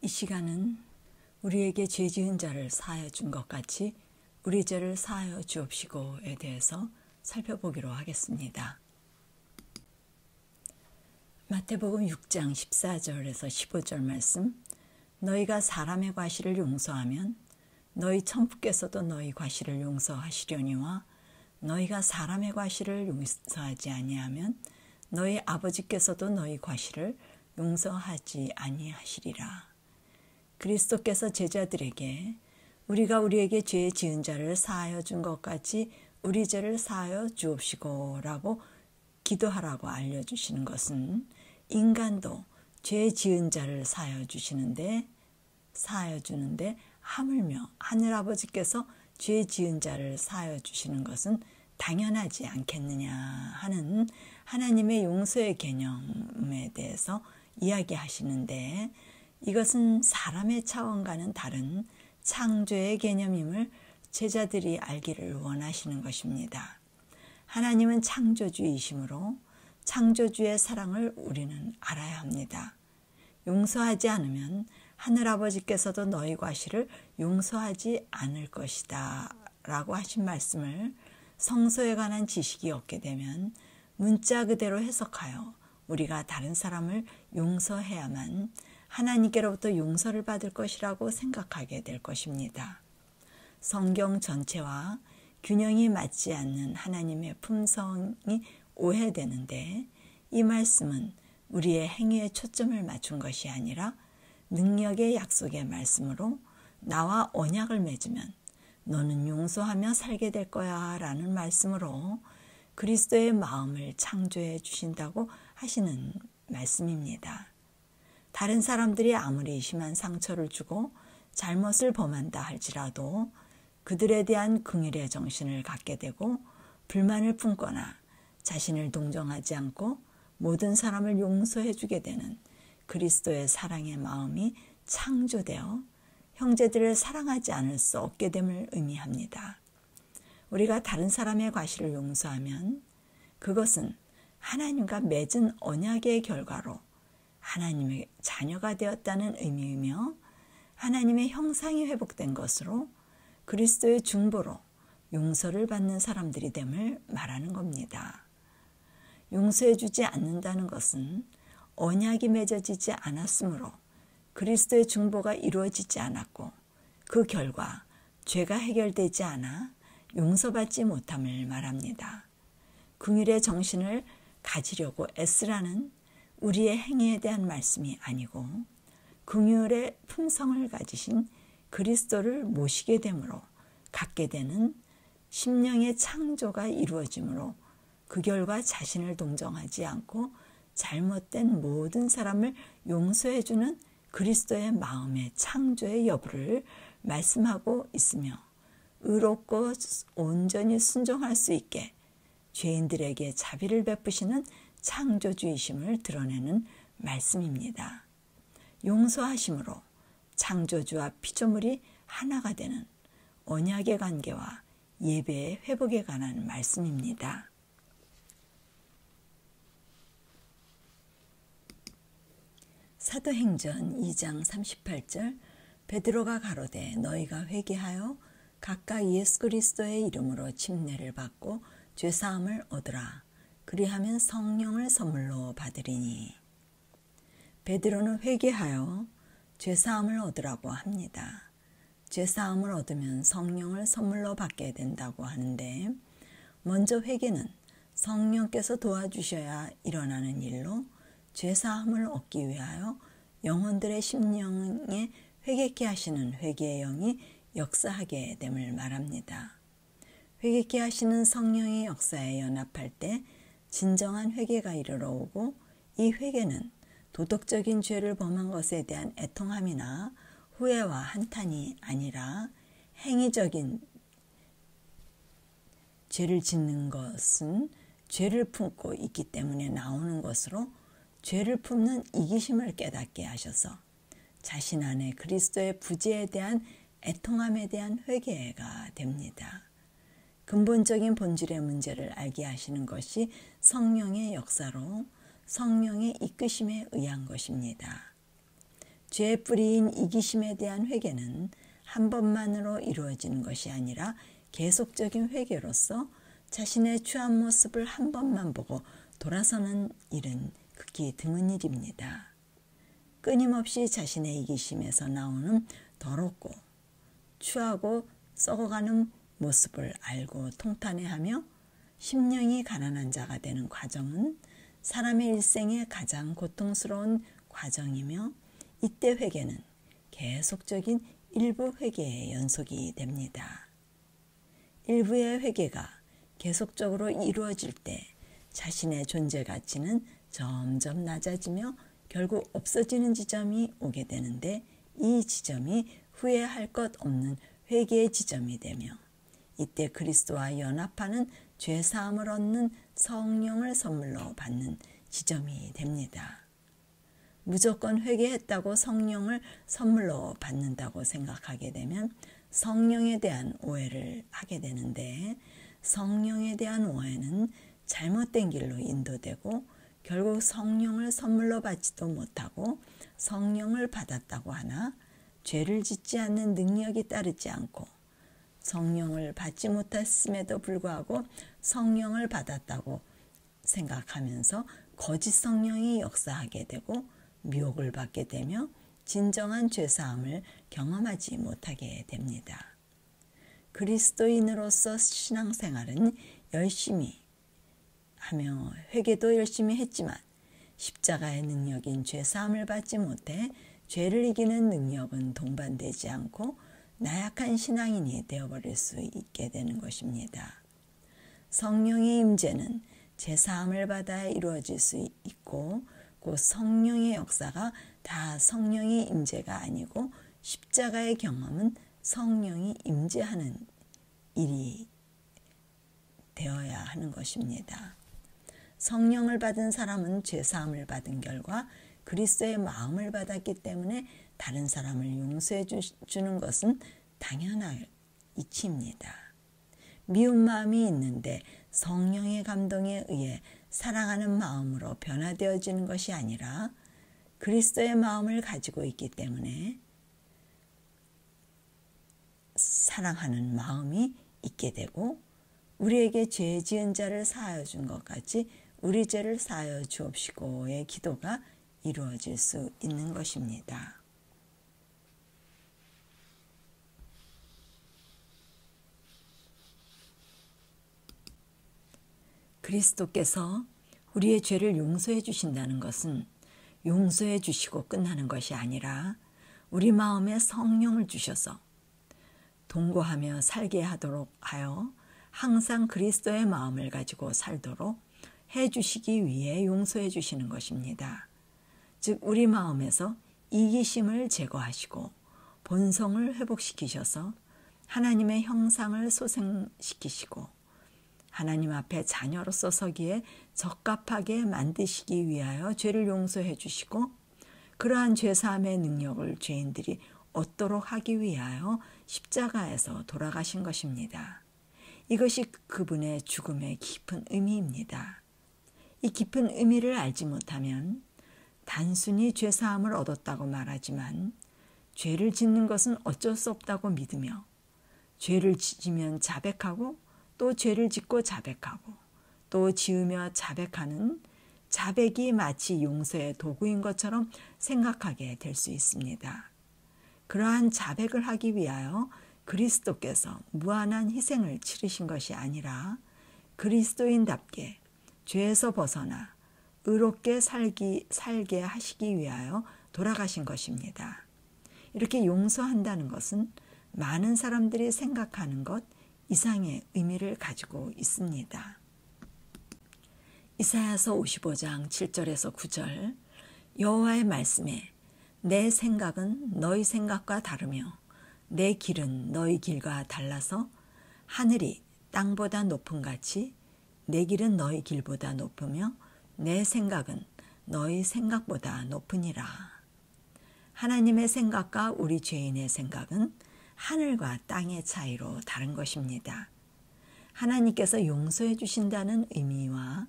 이 시간은 우리에게 죄 지은 자를 사하여 준 것 같이 우리 죄를 사하여 주옵시고에 대해서 살펴보기로 하겠습니다. 마태복음 6장 14절에서 15절 말씀, 너희가 사람의 과실을 용서하면 너희 천부께서도 너희 과실을 용서하시려니와 너희가 사람의 과실을 용서하지 아니하면 너희 아버지께서도 너희 과실을 용서하지 아니하시리라. 그리스도께서 제자들에게 우리가 우리에게 죄 지은 자를 사하여 준 것 같이 우리 죄를 사하여 주옵시고 라고 기도하라고 알려주시는 것은 인간도 죄 지은 자를 사하여 주는데 하물며 하늘아버지께서 죄 지은 자를 사하여 주시는 것은 당연하지 않겠느냐 하는 하나님의 용서의 개념에 대해서 이야기하시는데, 이것은 사람의 차원과는 다른 창조의 개념임을 제자들이 알기를 원하시는 것입니다. 하나님은 창조주이시므로 창조주의 사랑을 우리는 알아야 합니다. 용서하지 않으면 하늘아버지께서도 너희 과실을 용서하지 않을 것이다 라고 하신 말씀을 성서에 관한 지식이 없게 되면 문자 그대로 해석하여 우리가 다른 사람을 용서해야만 하나님께로부터 용서를 받을 것이라고 생각하게 될 것입니다. 성경 전체와 균형이 맞지 않는 하나님의 품성이 오해되는데, 이 말씀은 우리의 행위에 초점을 맞춘 것이 아니라 능력의 약속의 말씀으로 나와 언약을 맺으면 너는 용서하며 살게 될 거야 라는 말씀으로 그리스도의 마음을 창조해 주신다고 하시는 말씀입니다. 다른 사람들이 아무리 심한 상처를 주고 잘못을 범한다 할지라도 그들에 대한 긍휼의 정신을 갖게 되고 불만을 품거나 자신을 동정하지 않고 모든 사람을 용서해 주게 되는 그리스도의 사랑의 마음이 창조되어 형제들을 사랑하지 않을 수 없게 됨을 의미합니다. 우리가 다른 사람의 과실을 용서하면 그것은 하나님과 맺은 언약의 결과로 하나님의 자녀가 되었다는 의미이며 하나님의 형상이 회복된 것으로 그리스도의 중보로 용서를 받는 사람들이 됨을 말하는 겁니다. 용서해 주지 않는다는 것은 언약이 맺어지지 않았으므로 그리스도의 중보가 이루어지지 않았고 그 결과 죄가 해결되지 않아 용서받지 못함을 말합니다. 긍휼의 정신을 가지려고 애쓰라는 우리의 행위에 대한 말씀이 아니고 긍휼의 품성을 가지신 그리스도를 모시게 되므로 갖게 되는 심령의 창조가 이루어지므로 그 결과 자신을 동정하지 않고 잘못된 모든 사람을 용서해주는 그리스도의 마음의 창조의 여부를 말씀하고 있으며, 의롭고 온전히 순종할 수 있게 죄인들에게 자비를 베푸시는 창조주이심을 드러내는 말씀입니다. 용서하심으로 창조주와 피조물이 하나가 되는 언약의 관계와 예배의 회복에 관한 말씀입니다. 사도행전 2장 38절, 베드로가 가로되 너희가 회개하여 각각 예수 그리스도의 이름으로 침례를 받고 죄사함을 얻으라. 그리하면 성령을 선물로 받으리니. 베드로는 회개하여 죄사함을 얻으라고 합니다. 죄사함을 얻으면 성령을 선물로 받게 된다고 하는데, 먼저 회개는 성령께서 도와주셔야 일어나는 일로 죄사함을 얻기 위하여 영혼들의 심령에 회개케 하시는 회개의 영이 역사하게 됨을 말합니다. 회개케 하시는 성령의 역사에 연합할 때 진정한 회개가 이르러 오고, 이 회개는 도덕적인 죄를 범한 것에 대한 애통함이나 후회와 한탄이 아니라 행위적인 죄를 짓는 것은 죄를 품고 있기 때문에 나오는 것으로 죄를 품는 이기심을 깨닫게 하셔서 자신 안에 그리스도의 부재에 대한 애통함에 대한 회개가 됩니다. 근본적인 본질의 문제를 알게 하시는 것이 성령의 역사로 성령의 이끄심에 의한 것입니다. 죄의 뿌리인 이기심에 대한 회개는 한 번만으로 이루어지는 것이 아니라 계속적인 회개로서 자신의 추한 모습을 한 번만 보고 돌아서는 일은 극히 드문 일입니다. 끊임없이 자신의 이기심에서 나오는 더럽고 추하고 썩어가는 모습을 알고 통탄해하며 심령이 가난한 자가 되는 과정은 사람의 일생의 가장 고통스러운 과정이며, 이때 회개는 계속적인 일부 회개의 연속이 됩니다. 일부의 회개가 계속적으로 이루어질 때 자신의 존재 가치는 점점 낮아지며 결국 없어지는 지점이 오게 되는데, 이 지점이 후회할 것 없는 회개의 지점이 되며, 이때 그리스도와 연합하는 죄사함을 얻는 성령을 선물로 받는 지점이 됩니다. 무조건 회개했다고 성령을 선물로 받는다고 생각하게 되면 성령에 대한 오해를 하게 되는데, 성령에 대한 오해는 잘못된 길로 인도되고 결국 성령을 선물로 받지도 못하고 성령을 받았다고 하나 죄를 짓지 않는 능력이 따르지 않고 성령을 받지 못했음에도 불구하고 성령을 받았다고 생각하면서 거짓 성령이 역사하게 되고 미혹을 받게 되며 진정한 죄사함을 경험하지 못하게 됩니다. 그리스도인으로서 신앙생활은 열심히 하며 회개도 열심히 했지만 십자가의 능력인 죄사함을 받지 못해 죄를 이기는 능력은 동반되지 않고 나약한 신앙인이 되어버릴 수 있게 되는 것입니다. 성령의 임재는 죄사함을 받아 이루어질 수 있고, 그 성령의 역사가 다 성령의 임재가 아니고 십자가의 경험은 성령이 임재하는 일이 되어야 하는 것입니다. 성령을 받은 사람은 죄사함을 받은 결과 그리스도의 마음을 받았기 때문에 다른 사람을 용서해 주는 것은 당연한 이치입니다. 미운 마음이 있는데 성령의 감동에 의해 사랑하는 마음으로 변화되어지는 것이 아니라 그리스도의 마음을 가지고 있기 때문에 사랑하는 마음이 있게 되고, 우리에게 죄 지은 자를 사하여 준 것 같이 우리 죄를 사하여 주옵시고의 기도가 이루어질 수 있는 것입니다. 그리스도께서 우리의 죄를 용서해 주신다는 것은 용서해 주시고 끝나는 것이 아니라 우리 마음에 성령을 주셔서 동거하며 살게 하도록 하여 항상 그리스도의 마음을 가지고 살도록 해주시기 위해 용서해 주시는 것입니다. 즉 우리 마음에서 이기심을 제거하시고 본성을 회복시키셔서 하나님의 형상을 소생시키시고 하나님 앞에 자녀로서 서기에 적합하게 만드시기 위하여 죄를 용서해 주시고, 그러한 죄사함의 능력을 죄인들이 얻도록 하기 위하여 십자가에서 돌아가신 것입니다. 이것이 그분의 죽음의 깊은 의미입니다. 이 깊은 의미를 알지 못하면 단순히 죄사함을 얻었다고 말하지만 죄를 짓는 것은 어쩔 수 없다고 믿으며 죄를 지으면 자백하고 또 죄를 짓고 자백하고 또 지으며 자백하는 자백이 마치 용서의 도구인 것처럼 생각하게 될 수 있습니다. 그러한 자백을 하기 위하여 그리스도께서 무한한 희생을 치르신 것이 아니라 그리스도인답게 죄에서 벗어나 의롭게 살게 하시기 위하여 돌아가신 것입니다. 이렇게 용서한다는 것은 많은 사람들이 생각하는 것 이상의 의미를 가지고 있습니다. 이사야서 55장 7절에서 9절, 여호와의 말씀에 내 생각은 너희 생각과 다르며 내 길은 너희 길과 달라서 하늘이 땅보다 높음 같이 내 길은 너희 길보다 높으며 내 생각은 너희 생각보다 높으니라. 하나님의 생각과 우리 죄인의 생각은 하늘과 땅의 차이로 다른 것입니다. 하나님께서 용서해 주신다는 의미와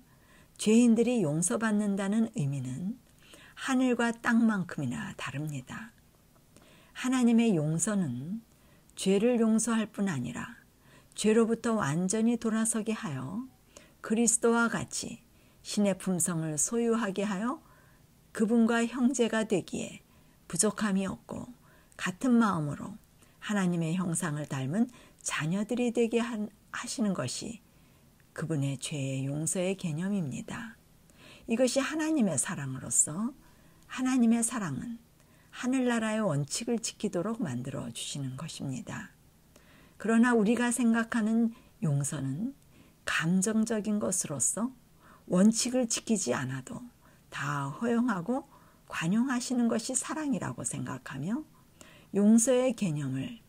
죄인들이 용서받는다는 의미는 하늘과 땅만큼이나 다릅니다. 하나님의 용서는 죄를 용서할 뿐 아니라 죄로부터 완전히 돌아서게 하여 그리스도와 같이 신의 품성을 소유하게 하여 그분과 형제가 되기에 부족함이 없고 같은 마음으로 하나님의 형상을 닮은 자녀들이 되게 하시는 것이 그분의 죄의 용서의 개념입니다. 이것이 하나님의 사랑으로서 하나님의 사랑은 하늘나라의 원칙을 지키도록 만들어 주시는 것입니다. 그러나 우리가 생각하는 용서는 감정적인 것으로서 원칙을 지키지 않아도 다 허용하고 관용하시는 것이 사랑이라고 생각하며 용서의 개념을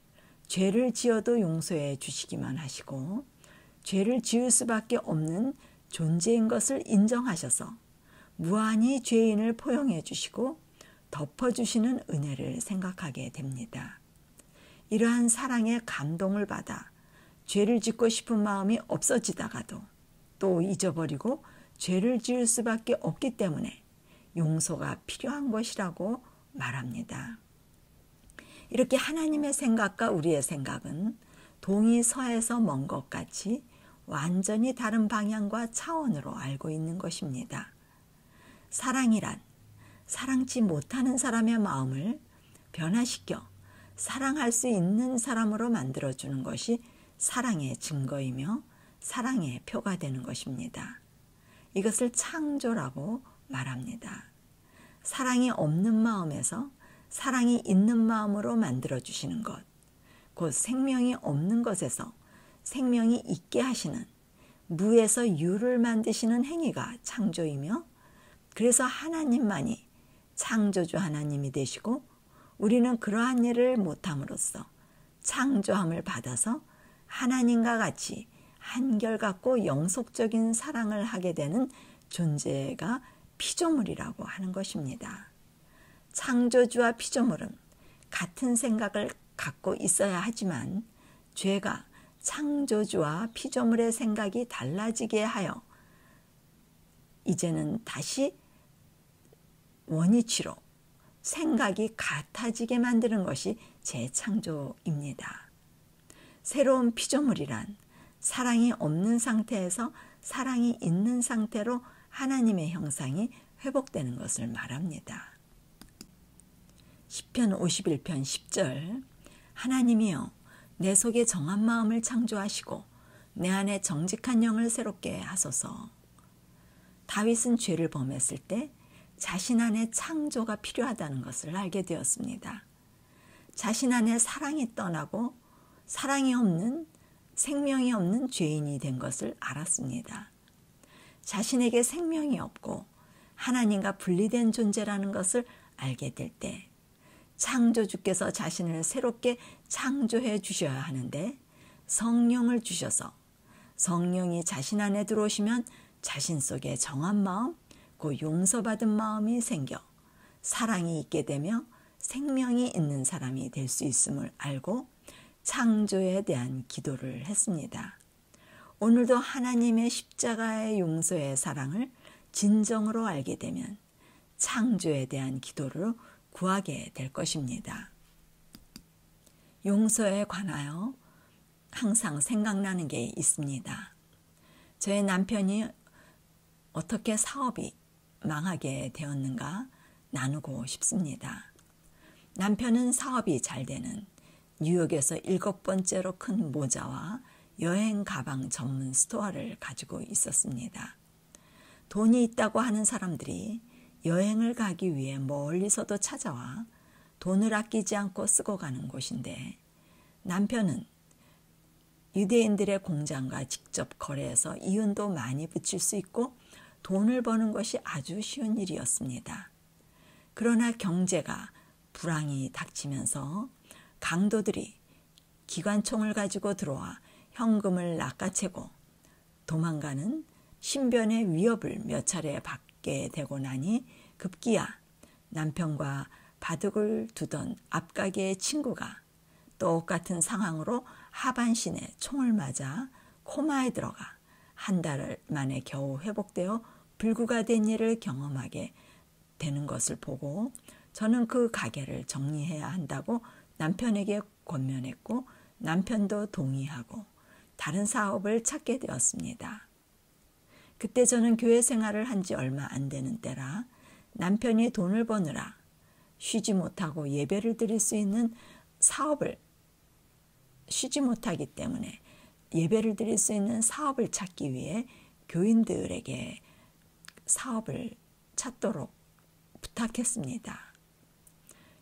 죄를 지어도 용서해 주시기만 하시고 죄를 지을 수밖에 없는 존재인 것을 인정하셔서 무한히 죄인을 포용해 주시고 덮어주시는 은혜를 생각하게 됩니다. 이러한 사랑의 감동을 받아 죄를 짓고 싶은 마음이 없어지다가도 또 잊어버리고 죄를 지을 수밖에 없기 때문에 용서가 필요한 것이라고 말합니다. 이렇게 하나님의 생각과 우리의 생각은 동이 서에서 먼 것 같이 완전히 다른 방향과 차원으로 알고 있는 것입니다. 사랑이란 사랑치 못하는 사람의 마음을 변화시켜 사랑할 수 있는 사람으로 만들어주는 것이 사랑의 증거이며 사랑의 표가 되는 것입니다. 이것을 창조라고 말합니다. 사랑이 없는 마음에서 사랑이 있는 마음으로 만들어주시는 것, 곧 생명이 없는 것에서 생명이 있게 하시는 무에서 유를 만드시는 행위가 창조이며 그래서 하나님만이 창조주 하나님이 되시고 우리는 그러한 일을 못함으로써 창조함을 받아서 하나님과 같이 한결같고 영속적인 사랑을 하게 되는 존재가 피조물이라고 하는 것입니다. 창조주와 피조물은 같은 생각을 갖고 있어야 하지만 죄가 창조주와 피조물의 생각이 달라지게 하여 이제는 다시 원위치로 생각이 같아지게 만드는 것이 재창조입니다. 새로운 피조물이란 사랑이 없는 상태에서 사랑이 있는 상태로 하나님의 형상이 회복되는 것을 말합니다. 시편 51편 10절 하나님이여 내 속에 정한 마음을 창조하시고 내 안에 정직한 영을 새롭게 하소서. 다윗은 죄를 범했을 때 자신 안에 창조가 필요하다는 것을 알게 되었습니다. 자신 안에 사랑이 떠나고 사랑이 없는 생명이 없는 죄인이 된 것을 알았습니다. 자신에게 생명이 없고 하나님과 분리된 존재라는 것을 알게 될 때 창조주께서 자신을 새롭게 창조해 주셔야 하는데 성령을 주셔서 성령이 자신 안에 들어오시면 자신 속에 정한 마음, 그 용서받은 마음이 생겨 사랑이 있게 되며 생명이 있는 사람이 될 수 있음을 알고 창조에 대한 기도를 했습니다. 오늘도 하나님의 십자가의 용서의 사랑을 진정으로 알게 되면 창조에 대한 기도를 구하게 될 것입니다. 용서에 관하여 항상 생각나는 게 있습니다. 저의 남편이 어떻게 사업이 망하게 되었는가 나누고 싶습니다. 남편은 사업이 잘 되는 뉴욕에서 7번째로 큰 모자와 여행 가방 전문 스토어를 가지고 있었습니다. 돈이 있다고 하는 사람들이 여행을 가기 위해 멀리서도 찾아와 돈을 아끼지 않고 쓰고 가는 곳인데 남편은 유대인들의 공장과 직접 거래해서 이윤도 많이 붙일 수 있고 돈을 버는 것이 아주 쉬운 일이었습니다. 그러나 경제가 불황이 닥치면서 강도들이 기관총을 가지고 들어와 현금을 낚아채고 도망가는 신변의 위협을 몇 차례 받게 되고 나니 급기야 남편과 바둑을 두던 앞가게의 친구가 똑같은 상황으로 하반신에 총을 맞아 코마에 들어가 한 달 만에 겨우 회복되어 불구가 된 일을 경험하게 되는 것을 보고 저는 그 가게를 정리해야 한다고 남편에게 권면했고 남편도 동의하고 다른 사업을 찾게 되었습니다. 그때 저는 교회 생활을 한 지 얼마 안 되는 때라 남편이 돈을 버느라 쉬지 못하고 예배를 드릴 수 있는 사업을 쉬지 못하기 때문에 예배를 드릴 수 있는 사업을 찾기 위해 교인들에게 사업을 찾도록 부탁했습니다.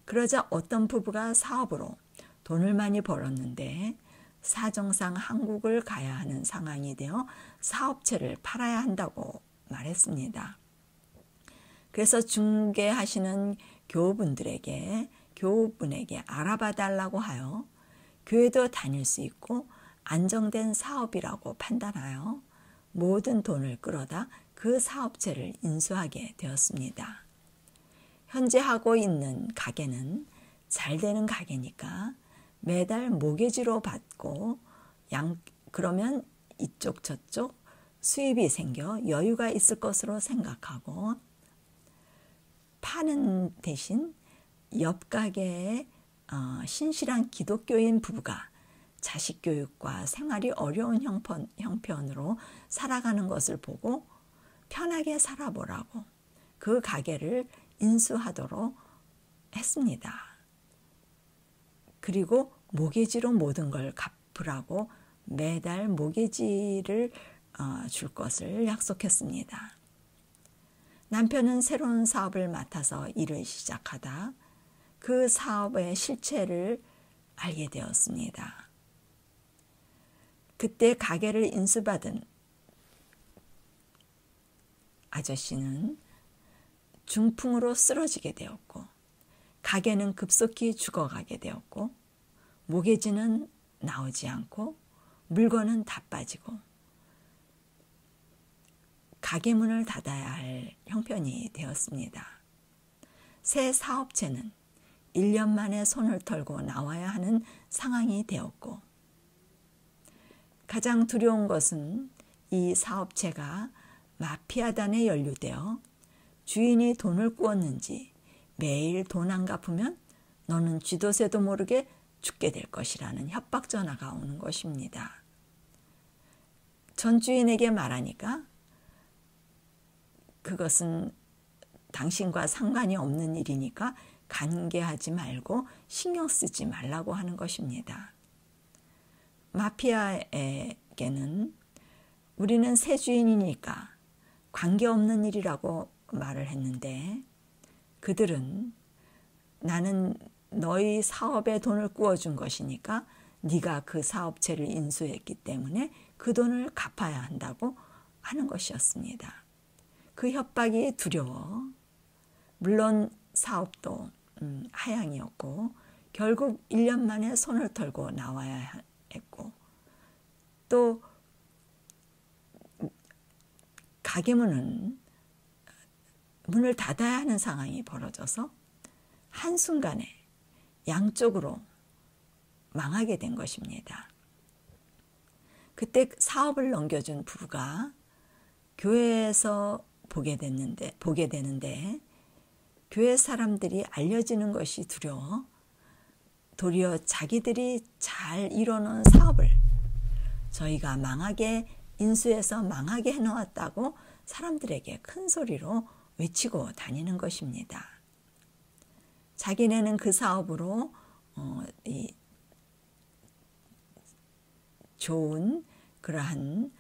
그러자 어떤 부부가 사업으로 돈을 많이 벌었는데 사정상 한국을 가야 하는 상황이 되어 사업체를 팔아야 한다고 말했습니다. 그래서 중개하시는 교우분에게 알아봐 달라고 하여 교회도 다닐 수 있고 안정된 사업이라고 판단하여 모든 돈을 끌어다 그 사업체를 인수하게 되었습니다. 현재 하고 있는 가게는 잘 되는 가게니까 매달 모계지로 받고 그러면 이쪽 저쪽 수입이 생겨 여유가 있을 것으로 생각하고 파는 대신 옆 가게에 신실한 기독교인 부부가 자식 교육과 생활이 어려운 형편으로 살아가는 것을 보고 편하게 살아보라고 그 가게를 인수하도록 했습니다. 그리고 모계지로 모든 걸 갚으라고 매달 모계지를 줄 것을 약속했습니다. 남편은 새로운 사업을 맡아서 일을 시작하다 그 사업의 실체를 알게 되었습니다. 그때 가게를 인수받은 아저씨는 중풍으로 쓰러지게 되었고 가게는 급속히 죽어가게 되었고 모계지는 나오지 않고 물건은 다 빠지고 가게 문을 닫아야 할 형편이 되었습니다. 새 사업체는 1년 만에 손을 털고 나와야 하는 상황이 되었고 가장 두려운 것은 이 사업체가 마피아단에 연루되어 주인이 돈을 꾸었는지 매일 돈 안 갚으면 너는 쥐도 새도 모르게 죽게 될 것이라는 협박 전화가 오는 것입니다. 전 주인에게 말하니까 그것은 당신과 상관이 없는 일이니까 관계하지 말고 신경 쓰지 말라고 하는 것입니다. 마피아에게는 우리는 새 주인이니까 관계없는 일이라고 말을 했는데 그들은 나는 너희 사업에 돈을 꾸어준 것이니까 네가 그 사업체를 인수했기 때문에 그 돈을 갚아야 한다고 하는 것이었습니다. 그 협박이 두려워 물론 사업도 하향이었고 결국 1년 만에 손을 털고 나와야 했고 또 가게 문을 닫아야 하는 상황이 벌어져서 한순간에 양쪽으로 망하게 된 것입니다. 그때 사업을 넘겨준 부부가 교회에서 보게 되는데 교회 사람들이 알려지는 것이 두려워 도리어 자기들이 잘 이뤄놓은 사업을 저희가 인수해서 망하게 해놓았다고 사람들에게 큰 소리로 외치고 다니는 것입니다. 자기네는 그 사업으로 좋은 그러한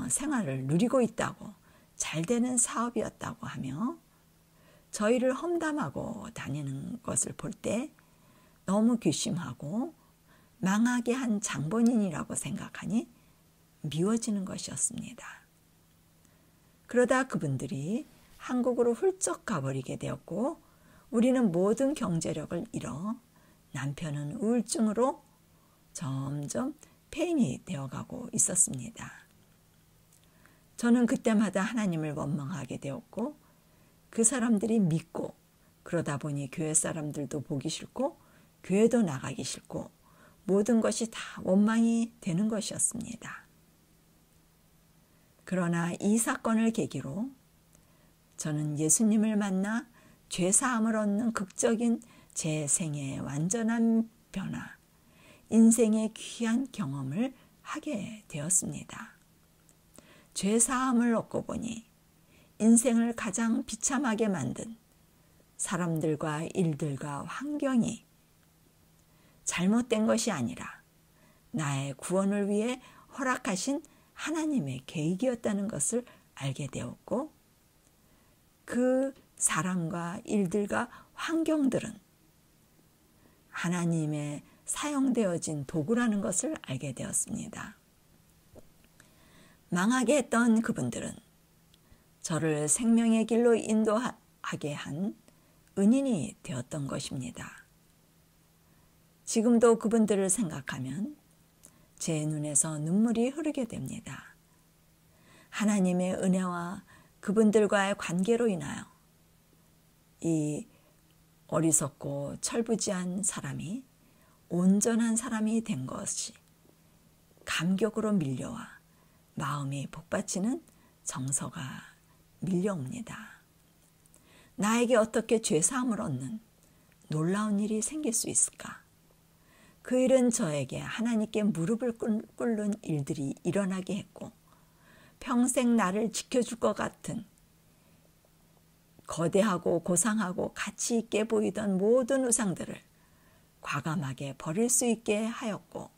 생활을 누리고 있다고 잘 되는 사업이었다고 하며 저희를 험담하고 다니는 것을 볼 때 너무 괘씸하고 망하게 한 장본인이라고 생각하니 미워지는 것이었습니다. 그러다 그분들이 한국으로 훌쩍 가버리게 되었고 우리는 모든 경제력을 잃어 남편은 우울증으로 점점 폐인이 되어가고 있었습니다. 저는 그때마다 하나님을 원망하게 되었고 그 사람들이 믿고 그러다 보니 교회 사람들도 보기 싫고 교회도 나가기 싫고 모든 것이 다 원망이 되는 것이었습니다. 그러나 이 사건을 계기로 저는 예수님을 만나 죄사함을 얻는 극적인 제 생애의 완전한 변화, 인생의 귀한 경험을 하게 되었습니다. 죄사함을 얻고 보니 인생을 가장 비참하게 만든 사람들과 일들과 환경이 잘못된 것이 아니라 나의 구원을 위해 허락하신 하나님의 계획이었다는 것을 알게 되었고, 그 사람과 일들과 환경들은 하나님의 사용되어진 도구라는 것을 알게 되었습니다. 망하게 했던 그분들은 저를 생명의 길로 인도하게 한 은인이 되었던 것입니다. 지금도 그분들을 생각하면 제 눈에서 눈물이 흐르게 됩니다. 하나님의 은혜와 그분들과의 관계로 인하여 이 어리석고 철부지한 사람이 온전한 사람이 된 것이 감격으로 밀려와 마음이 복받치는 정서가 밀려옵니다. 나에게 어떻게 죄사함을 얻는 놀라운 일이 생길 수 있을까? 그 일은 저에게 하나님께 무릎을 꿇는 일들이 일어나게 했고, 평생 나를 지켜줄 것 같은 거대하고 고상하고 가치 있게 보이던 모든 우상들을 과감하게 버릴 수 있게 하였고,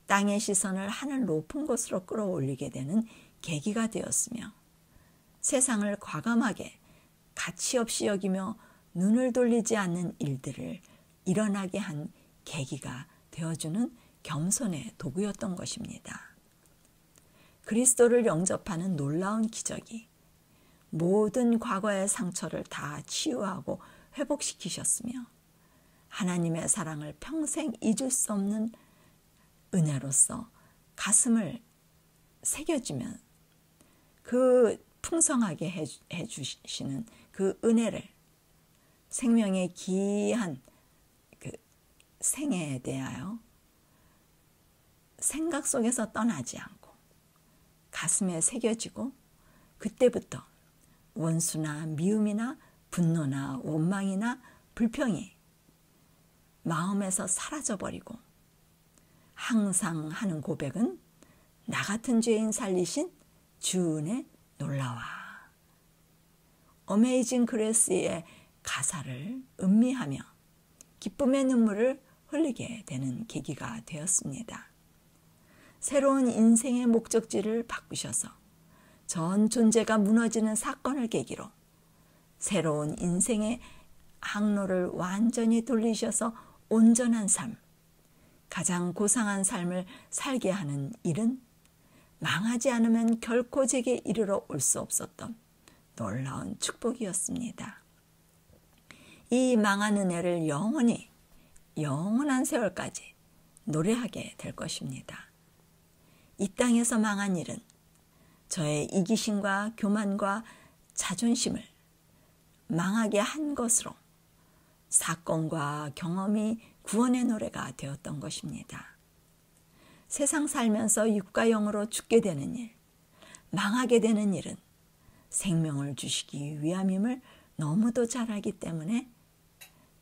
땅의 시선을 하늘 높은 곳으로 끌어올리게 되는 계기가 되었으며, 세상을 과감하게 가치 없이 여기며 눈을 돌리지 않는 일들을 일어나게 한 계기가 되어주는 겸손의 도구였던 것입니다. 그리스도를 영접하는 놀라운 기적이 모든 과거의 상처를 다 치유하고 회복시키셨으며, 하나님의 사랑을 평생 잊을 수 없는 은혜로서 가슴을 새겨주면 그 풍성하게 해주시는 그 은혜를 생명의 귀한 그 생애에 대하여 생각 속에서 떠나지 않고 가슴에 새겨지고, 그때부터 원수나 미움이나 분노나 원망이나 불평이 마음에서 사라져버리고, 항상 하는 고백은 나 같은 죄인 살리신 주 은혜 놀라와. 어메이징 그레이스의 가사를 음미하며 기쁨의 눈물을 흘리게 되는 계기가 되었습니다. 새로운 인생의 목적지를 바꾸셔서 전 존재가 무너지는 사건을 계기로 새로운 인생의 항로를 완전히 돌리셔서 온전한 삶, 가장 고상한 삶을 살게 하는 일은 망하지 않으면 결코 제게 이르러 올 수 없었던 놀라운 축복이었습니다. 이 망한 은혜를 영원히 영원한 세월까지 노래하게 될 것입니다. 이 땅에서 망한 일은 저의 이기심과 교만과 자존심을 망하게 한 것으로 사건과 경험이 구원의 노래가 되었던 것입니다. 세상 살면서 육과 영으로 죽게 되는 일, 망하게 되는 일은 생명을 주시기 위함임을 너무도 잘 알기 때문에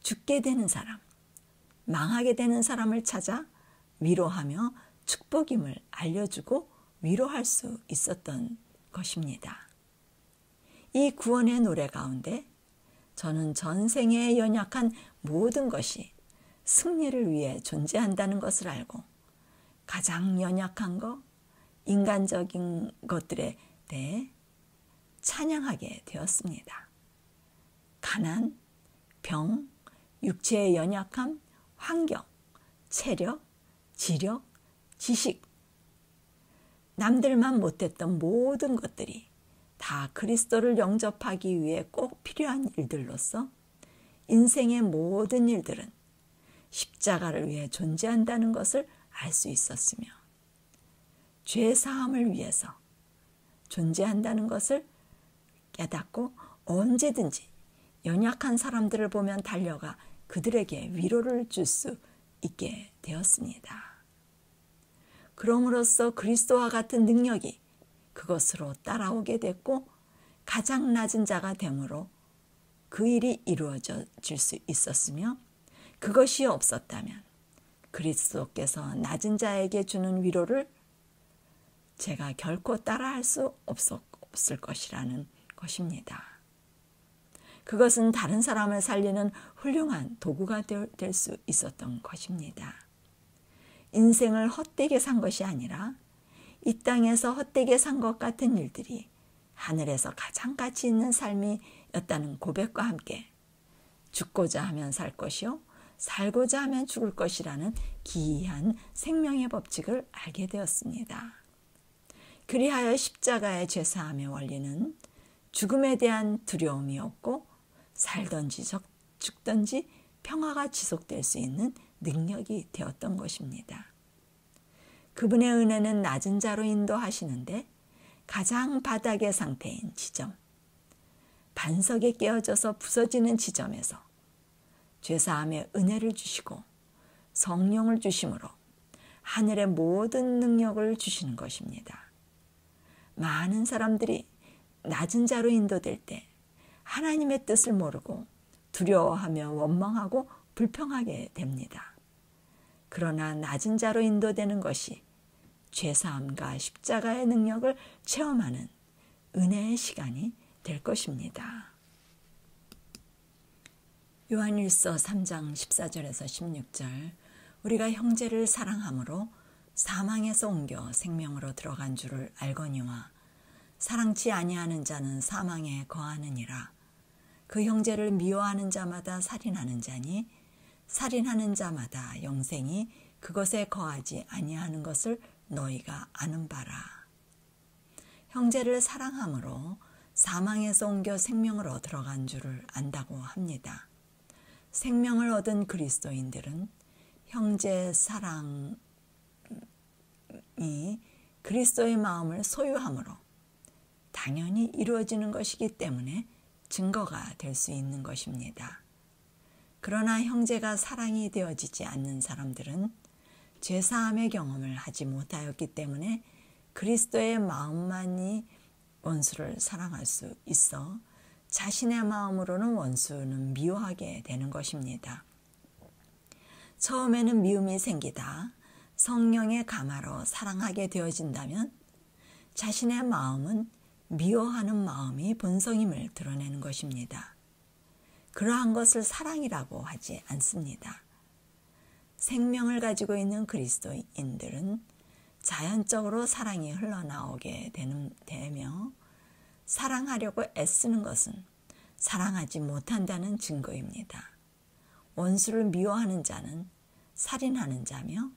죽게 되는 사람, 망하게 되는 사람을 찾아 위로하며 축복임을 알려주고 위로할 수 있었던 것입니다. 이 구원의 노래 가운데 저는 전생에 연약한 모든 것이 승리를 위해 존재한다는 것을 알고 가장 연약한 것, 인간적인 것들에 대해 찬양하게 되었습니다. 가난, 병, 육체의 연약함, 환경, 체력, 지력, 지식, 남들만 못했던 모든 것들이 다 그리스도를 영접하기 위해 꼭 필요한 일들로서 인생의 모든 일들은 십자가를 위해 존재한다는 것을 알 수 있었으며, 죄 사함을 위해서 존재한다는 것을 깨닫고 언제든지 연약한 사람들을 보면 달려가 그들에게 위로를 줄 수 있게 되었습니다. 그럼으로써 그리스도와 같은 능력이 그것으로 따라오게 됐고, 가장 낮은 자가 되므로 그 일이 이루어질 수 있었으며 그것이 없었다면 그리스도께서 낮은 자에게 주는 위로를 제가 결코 따라할 수 없을 것이라는 것입니다. 그것은 다른 사람을 살리는 훌륭한 도구가 될 수 있었던 것입니다. 인생을 헛되게 산 것이 아니라 이 땅에서 헛되게 산 것 같은 일들이 하늘에서 가장 가치 있는 삶이었다는 고백과 함께 죽고자 하면 살 것이요 살고자 하면 죽을 것이라는 기이한 생명의 법칙을 알게 되었습니다. 그리하여 십자가의 죄사함의 원리는 죽음에 대한 두려움이 없고 살든지 죽든지 평화가 지속될 수 있는 능력이 되었던 것입니다. 그분의 은혜는 낮은 자로 인도하시는데 가장 바닥의 상태인 지점, 반석에 깨어져서 부서지는 지점에서 죄사함의 은혜를 주시고 성령을 주심으로 하늘의 모든 능력을 주시는 것입니다. 많은 사람들이 낮은 자로 인도될 때 하나님의 뜻을 모르고 두려워하며 원망하고 불평하게 됩니다. 그러나 낮은 자로 인도되는 것이 죄사함과 십자가의 능력을 체험하는 은혜의 시간이 될 것입니다. 요한일서 3장 14절에서 16절 우리가 형제를 사랑함으로 사망에서 옮겨 생명으로 들어간 줄을 알거니와 사랑치 아니하는 자는 사망에 거하느니라. 그 형제를 미워하는 자마다 살인하는 자니 살인하는 자마다 영생이 그것에 거하지 아니하는 것을 너희가 아는 바라. 형제를 사랑함으로 사망에서 옮겨 생명으로 들어간 줄을 안다고 합니다. 생명을 얻은 그리스도인들은 형제 사랑이 그리스도의 마음을 소유함으로 당연히 이루어지는 것이기 때문에 증거가 될 수 있는 것입니다. 그러나 형제가 사랑이 되어지지 않는 사람들은 죄사함의 경험을 하지 못하였기 때문에 그리스도의 마음만이 원수를 사랑할 수 있어 자신의 마음으로는 원수는 미워하게 되는 것입니다. 처음에는 미움이 생기다 성령의 감화로 사랑하게 되어진다면 자신의 마음은 미워하는 마음이 본성임을 드러내는 것입니다. 그러한 것을 사랑이라고 하지 않습니다. 생명을 가지고 있는 그리스도인들은 자연적으로 사랑이 흘러나오게 되며 사랑하려고 애쓰는 것은 사랑하지 못한다는 증거입니다. 원수를 미워하는 자는 살인하는 자며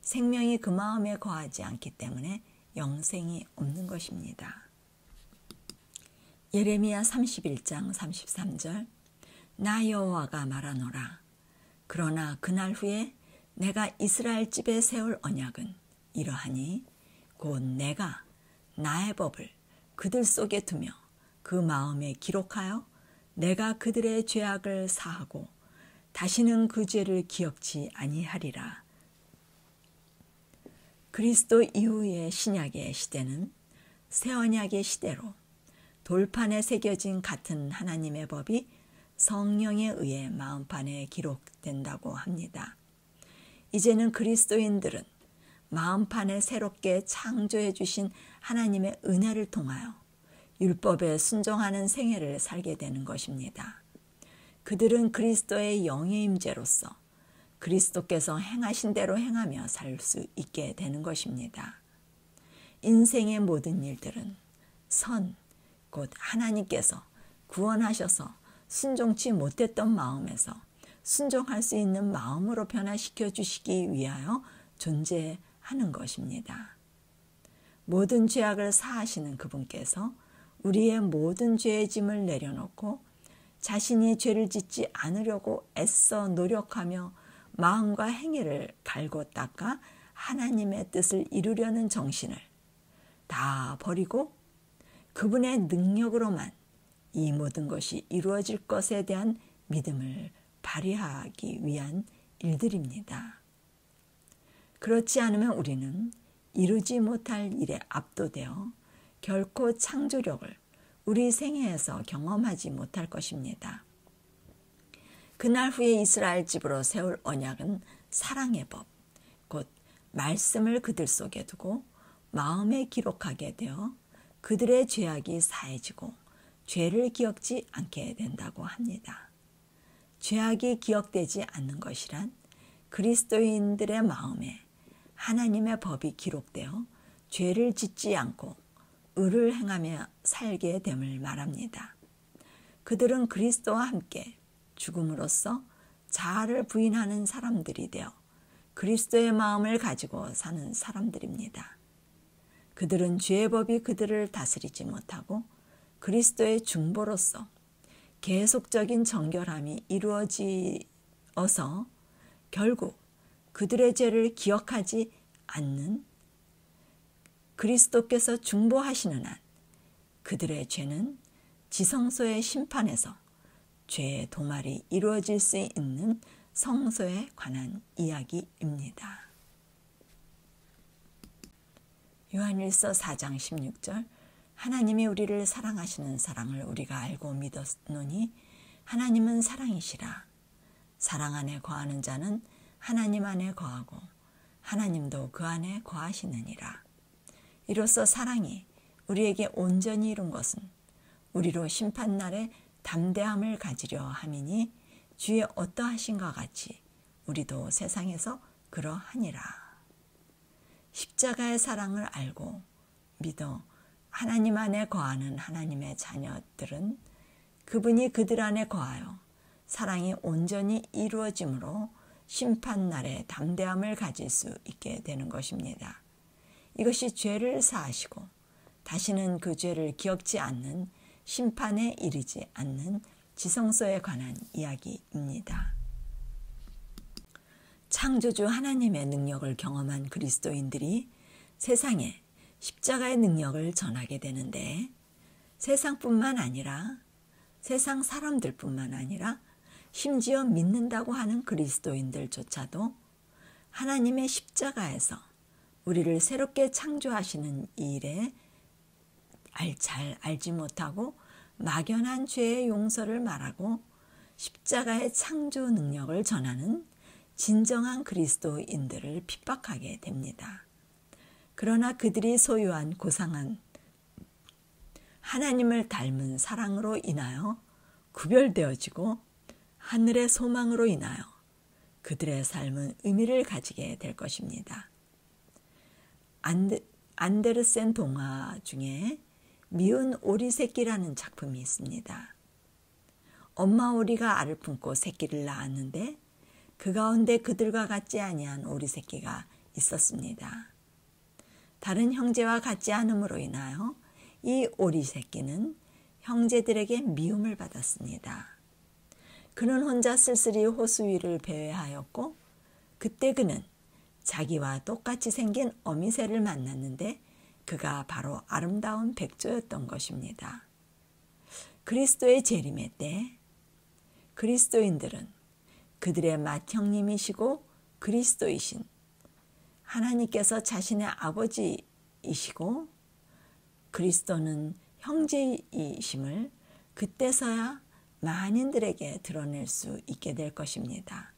생명이 그 마음에 거하지 않기 때문에 영생이 없는 것입니다. 예레미야 31장 33절 나 여호와가 말하노라. 그러나 그날 후에 내가 이스라엘 집에 세울 언약은 이러하니 곧 내가 나의 법을 그들 속에 두며 그 마음에 기록하여 내가 그들의 죄악을 사하고 다시는 그 죄를 기억지 아니하리라. 그리스도 이후의 신약의 시대는 새 언약의 시대로 돌판에 새겨진 같은 하나님의 법이 성령에 의해 마음판에 기록된다고 합니다. 이제는 그리스도인들은 마음판에 새롭게 창조해 주신 하나님의 은혜를 통하여 율법에 순종하는 생애를 살게 되는 것입니다. 그들은 그리스도의 영의 임재로서 그리스도께서 행하신 대로 행하며 살 수 있게 되는 것입니다. 인생의 모든 일들은 곧 하나님께서 구원하셔서 순종치 못했던 마음에서 순종할 수 있는 마음으로 변화시켜 주시기 위하여 존재하는 것입니다. 모든 죄악을 사하시는 그분께서 우리의 모든 죄의 짐을 내려놓고 자신이 죄를 짓지 않으려고 애써 노력하며 마음과 행위를 갈고 닦아 하나님의 뜻을 이루려는 정신을 다 버리고 그분의 능력으로만 이 모든 것이 이루어질 것에 대한 믿음을 발휘하기 위한 일들입니다. 그렇지 않으면 우리는 이루지 못할 일에 압도되어 결코 창조력을 우리 생애에서 경험하지 못할 것입니다. 그날 후에 이스라엘 집으로 세울 언약은 사랑의 법, 곧 말씀을 그들 속에 두고 마음에 기록하게 되어 그들의 죄악이 사해지고 죄를 기억지 않게 된다고 합니다. 죄악이 기억되지 않는 것이란 그리스도인들의 마음에 하나님의 법이 기록되어 죄를 짓지 않고 의를 행하며 살게 됨을 말합니다. 그들은 그리스도와 함께 죽음으로써 자아를 부인하는 사람들이 되어 그리스도의 마음을 가지고 사는 사람들입니다. 그들은 죄의 법이 그들을 다스리지 못하고 그리스도의 중보로서 계속적인 정결함이 이루어지어서 결국 그들의 죄를 기억하지 않는 그리스도께서 중보하시는 한 그들의 죄는 지성소의 심판에서 죄의 도말이 이루어질 수 있는 성소에 관한 이야기입니다. 요한일서 4장 16절 하나님이 우리를 사랑하시는 사랑을 우리가 알고 믿었노니 하나님은 사랑이시라. 사랑 안에 거하는 자는 하나님 안에 거하고 하나님도 그 안에 거하시느니라. 이로써 사랑이 우리에게 온전히 이룬 것은 우리로 심판날에 담대함을 가지려 함이니 주의 어떠하신가 같이 우리도 세상에서 그러하니라. 십자가의 사랑을 알고 믿어 하나님 안에 거하는 하나님의 자녀들은 그분이 그들 안에 거하여 사랑이 온전히 이루어짐으로 심판날에 담대함을 가질 수 있게 되는 것입니다. 이것이 죄를 사하시고 다시는 그 죄를 기억지 않는 심판에 이르지 않는 지성소에 관한 이야기입니다. 창조주 하나님의 능력을 경험한 그리스도인들이 세상에 십자가의 능력을 전하게 되는데 세상뿐만 아니라 세상 사람들뿐만 아니라 심지어 믿는다고 하는 그리스도인들조차도 하나님의 십자가에서 우리를 새롭게 창조하시는 일에 잘 알지 못하고 막연한 죄의 용서를 말하고 십자가의 창조 능력을 전하는 진정한 그리스도인들을 핍박하게 됩니다. 그러나 그들이 소유한 고상한 하나님을 닮은 사랑으로 인하여 구별되어지고 하늘의 소망으로 인하여 그들의 삶은 의미를 가지게 될 것입니다. 안데르센 동화 중에 미운 오리 새끼라는 작품이 있습니다. 엄마 오리가 알을 품고 새끼를 낳았는데 그 가운데 그들과 같지 아니한 오리 새끼가 있었습니다. 다른 형제와 같지 않음으로 인하여 이 오리 새끼는 형제들에게 미움을 받았습니다. 그는 혼자 쓸쓸히 호수 위를 배회하였고 그때 그는 자기와 똑같이 생긴 어미새를 만났는데 그가 바로 아름다운 백조였던 것입니다. 그리스도의 재림의 때 그리스도인들은 그들의 맏형님이시고 그리스도이신 하나님께서 자신의 아버지이시고 그리스도는 형제이심을 그때서야 만인들에게 드러낼 수 있게 될 것입니다.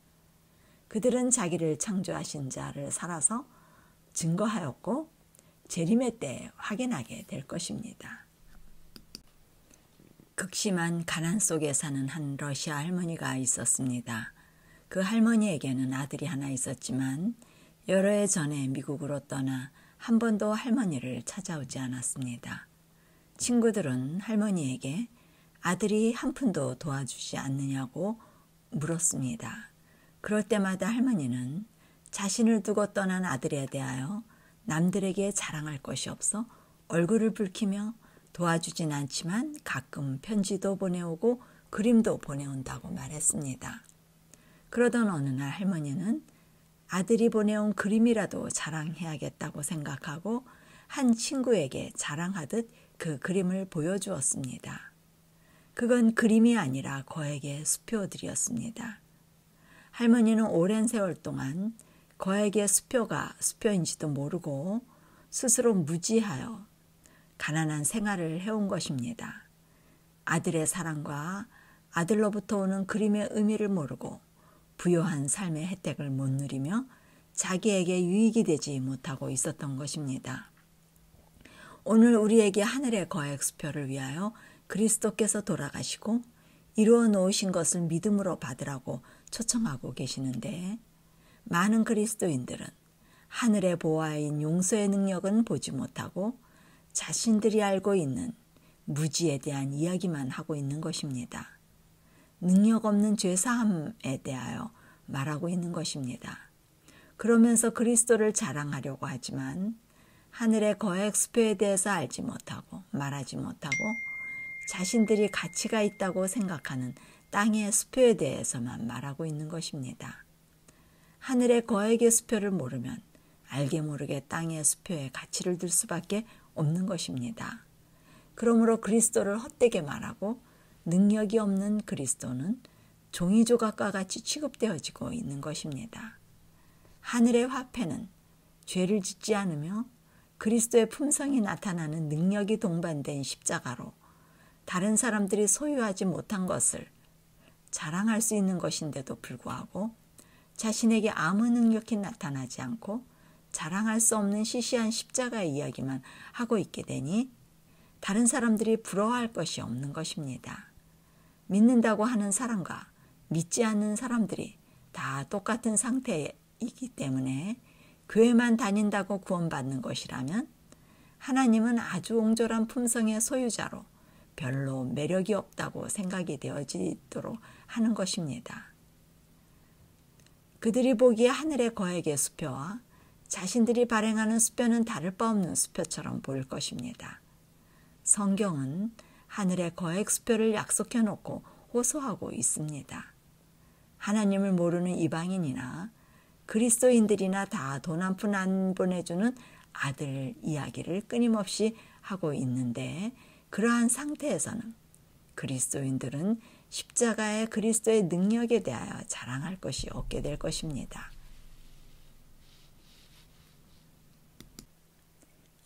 그들은 자기를 창조하신 자를 살아서 증거하였고 재림의 때에 확인하게 될 것입니다. 극심한 가난 속에 사는 한 러시아 할머니가 있었습니다. 그 할머니에게는 아들이 하나 있었지만 여러 해 전에 미국으로 떠나 한 번도 할머니를 찾아오지 않았습니다. 친구들은 할머니에게 아들이 한 푼도 도와주지 않느냐고 물었습니다. 그럴 때마다 할머니는 자신을 두고 떠난 아들에 대하여 남들에게 자랑할 것이 없어 얼굴을 붉히며 도와주진 않지만 가끔 편지도 보내오고 그림도 보내온다고 말했습니다. 그러던 어느 날 할머니는 아들이 보내온 그림이라도 자랑해야겠다고 생각하고 한 친구에게 자랑하듯 그 그림을 보여주었습니다. 그건 그림이 아니라 거액의 수표들이었습니다. 할머니는 오랜 세월 동안 거액의 수표가 수표인지도 모르고 스스로 무지하여 가난한 생활을 해온 것입니다. 아들의 사랑과 아들로부터 오는 그림의 의미를 모르고 부요한 삶의 혜택을 못 누리며 자기에게 유익이 되지 못하고 있었던 것입니다. 오늘 우리에게 하늘의 거액 수표를 위하여 그리스도께서 돌아가시고 이루어 놓으신 것을 믿음으로 받으라고 초청하고 계시는데, 많은 그리스도인들은 하늘의 보화인 용서의 능력은 보지 못하고 자신들이 알고 있는 무지에 대한 이야기만 하고 있는 것입니다. 능력 없는 죄사함에 대하여 말하고 있는 것입니다. 그러면서 그리스도를 자랑하려고 하지만 하늘의 거액 수표에 대해서 알지 못하고 말하지 못하고 자신들이 가치가 있다고 생각하는 땅의 수표에 대해서만 말하고 있는 것입니다. 하늘의 거액의 수표를 모르면 알게 모르게 땅의 수표에 가치를 둘 수밖에 없는 것입니다. 그러므로 그리스도를 헛되게 말하고 능력이 없는 그리스도는 종이 조각과 같이 취급되어지고 있는 것입니다. 하늘의 화폐는 죄를 짓지 않으며 그리스도의 품성이 나타나는 능력이 동반된 십자가로 다른 사람들이 소유하지 못한 것을 자랑할 수 있는 것인데도 불구하고 자신에게 아무 능력이 나타나지 않고 자랑할 수 없는 시시한 십자가의 이야기만 하고 있게 되니 다른 사람들이 부러워할 것이 없는 것입니다. 믿는다고 하는 사람과 믿지 않는 사람들이 다 똑같은 상태이기 때문에 교회만 다닌다고 구원받는 것이라면 하나님은 아주 옹졸한 품성의 소유자로 별로 매력이 없다고 생각이 되어지도록 하는 것입니다. 그들이 보기에 하늘의 거액의 수표와 자신들이 발행하는 수표는 다를 바 없는 수표처럼 보일 것입니다. 성경은 하늘의 거액 수표를 약속해 놓고 호소하고 있습니다. 하나님을 모르는 이방인이나 그리스도인들이나 다 돈 한 푼 안 보내주는 아들 이야기를 끊임없이 하고 있는데, 그러한 상태에서는 그리스도인들은 십자가의 그리스도의 능력에 대하여 자랑할 것이 없게 될 것입니다.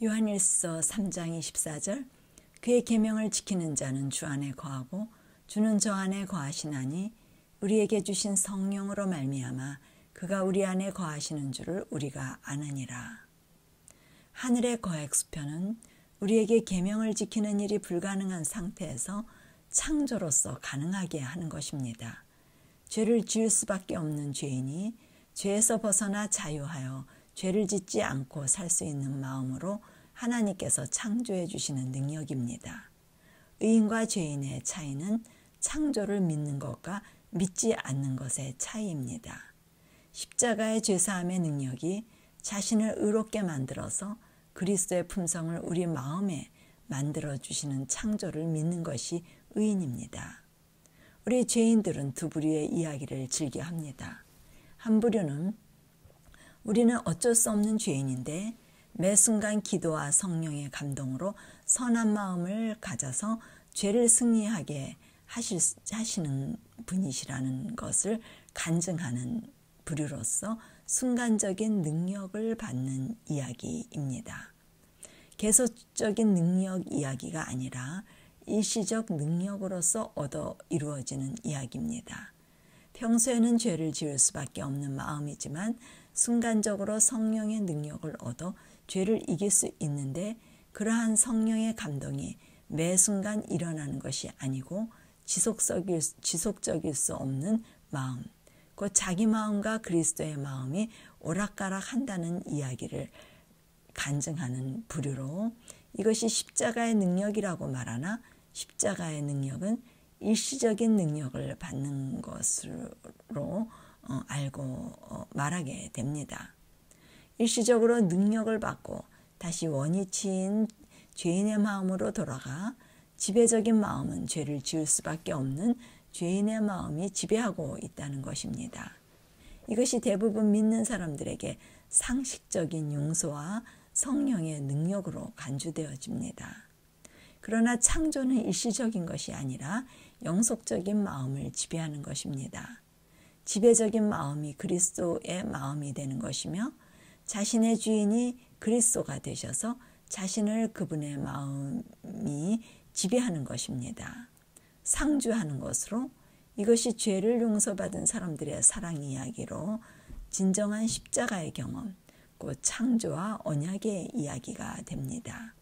요한일서 3장 24절, 그의 계명을 지키는 자는 주 안에 거하고 주는 저 안에 거하시나니 우리에게 주신 성령으로 말미암아 그가 우리 안에 거하시는 줄을 우리가 아느니라. 하늘의 거액 수표는 우리에게 계명을 지키는 일이 불가능한 상태에서 창조로서 가능하게 하는 것입니다. 죄를 지을 수밖에 없는 죄인이 죄에서 벗어나 자유하여 죄를 짓지 않고 살 수 있는 마음으로 하나님께서 창조해 주시는 능력입니다. 의인과 죄인의 차이는 창조를 믿는 것과 믿지 않는 것의 차이입니다. 십자가의 죄사함의 능력이 자신을 의롭게 만들어서 그리스도의 품성을 우리 마음에 만들어주시는 창조를 믿는 것이 의인입니다. 우리 죄인들은 두 부류의 이야기를 즐겨합니다. 한 부류는 우리는 어쩔 수 없는 죄인인데 매 순간 기도와 성령의 감동으로 선한 마음을 가져서 죄를 승리하게 하시는 분이시라는 것을 간증하는 부류로서 순간적인 능력을 받는 이야기입니다. 계속적인 능력 이야기가 아니라 일시적 능력으로서 얻어 이루어지는 이야기입니다. 평소에는 죄를 지을 수밖에 없는 마음이지만 순간적으로 성령의 능력을 얻어 죄를 이길 수 있는데, 그러한 성령의 감동이 매 순간 일어나는 것이 아니고 지속적일 수 없는 마음, 곧 자기 마음과 그리스도의 마음이 오락가락한다는 이야기를 간증하는 부류로, 이것이 십자가의 능력이라고 말하나 십자가의 능력은 일시적인 능력을 받는 것으로 알고 말하게 됩니다. 일시적으로 능력을 받고 다시 원위치인 죄인의 마음으로 돌아가 지배적인 마음은 죄를 지을 수밖에 없는 죄인의 마음이 지배하고 있다는 것입니다. 이것이 대부분 믿는 사람들에게 상식적인 용서와 성령의 능력으로 간주되어집니다. 그러나 창조는 일시적인 것이 아니라 영속적인 마음을 지배하는 것입니다. 지배적인 마음이 그리스도의 마음이 되는 것이며 자신의 주인이 그리스도가 되셔서 자신을 그분의 마음이 지배하는 것입니다. 상주하는 것으로 이것이 죄를 용서받은 사람들의 사랑 이야기로 진정한 십자가의 경험, 곧 창조와 언약의 이야기가 됩니다.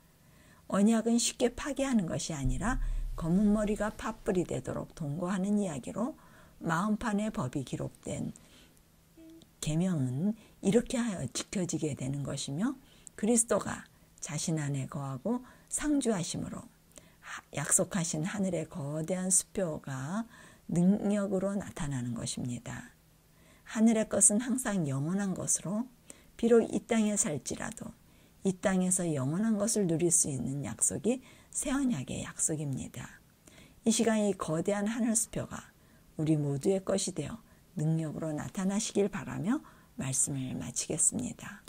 언약은 쉽게 파괴하는 것이 아니라 검은 머리가 팥불이 되도록 동거하는 이야기로 마음판의 법이 기록된 계명은 이렇게 하여 지켜지게 되는 것이며 그리스도가 자신 안에 거하고 상주하심으로 약속하신 하늘의 거대한 수표가 능력으로 나타나는 것입니다. 하늘의 것은 항상 영원한 것으로 비록 이 땅에 살지라도 이 땅에서 영원한 것을 누릴 수 있는 약속이 새 언약의 약속입니다. 이 시간 이 거대한 하늘 수표가 우리 모두의 것이 되어 능력으로 나타나시길 바라며 말씀을 마치겠습니다.